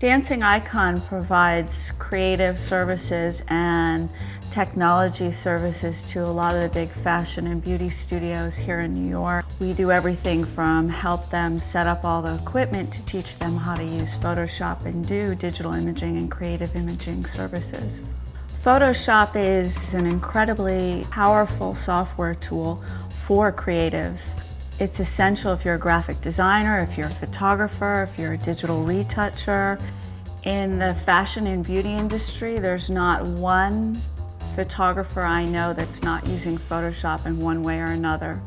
Dancing Icon provides creative services and technology services to a lot of the big fashion and beauty studios here in New York. We do everything from help them set up all the equipment to teach them how to use Photoshop and do digital imaging and creative imaging services. Photoshop is an incredibly powerful software tool for creatives. It's essential if you're a graphic designer, if you're a photographer, if you're a digital retoucher. In the fashion and beauty industry, there's not one photographer I know that's not using Photoshop in one way or another.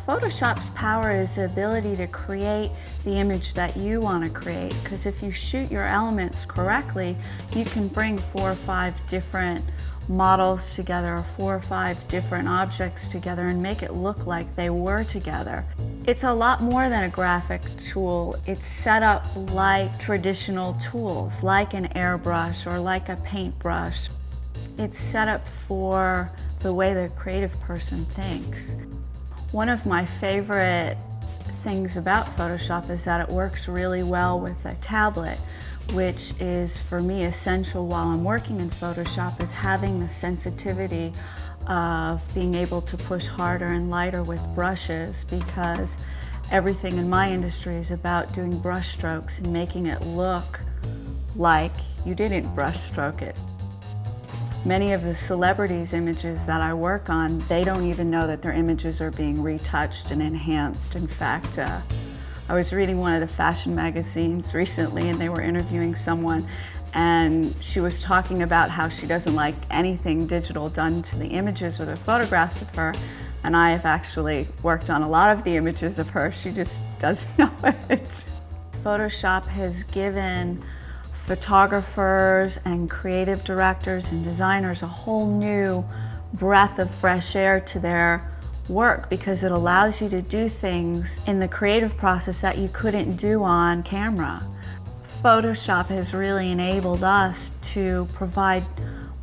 Photoshop's power is the ability to create the image that you want to create, because if you shoot your elements correctly, you can bring 4 or 5 different models together, or 4 or 5 different objects together, and make it look like they were together. It's a lot more than a graphic tool. It's set up like traditional tools, like an airbrush or like a paintbrush. It's set up for the way the creative person thinks. One of my favorite things about Photoshop is that it works really well with a tablet, which is for me essential while I'm working in Photoshop, is having the sensitivity of being able to push harder and lighter with brushes, because everything in my industry is about doing brush strokes and making it look like you didn't brush stroke it. Many of the celebrities' images that I work on, they don't even know that their images are being retouched and enhanced. In fact, I was reading one of the fashion magazines recently, and they were interviewing someone, and she was talking about how she doesn't like anything digital done to the images or the photographs of her. And I have actually worked on a lot of the images of her. She just doesn't know it. Photoshop has given photographers and creative directors and designers a whole new breath of fresh air to their work, because it allows you to do things in the creative process that you couldn't do on camera. Photoshop has really enabled us to provide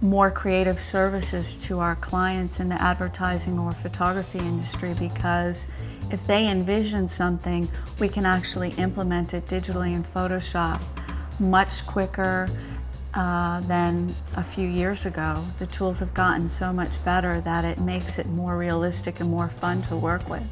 more creative services to our clients in the advertising or photography industry, because if they envision something, we can actually implement it digitally in Photoshop much quicker than a few years ago. The tools have gotten so much better that it makes it more realistic and more fun to work with.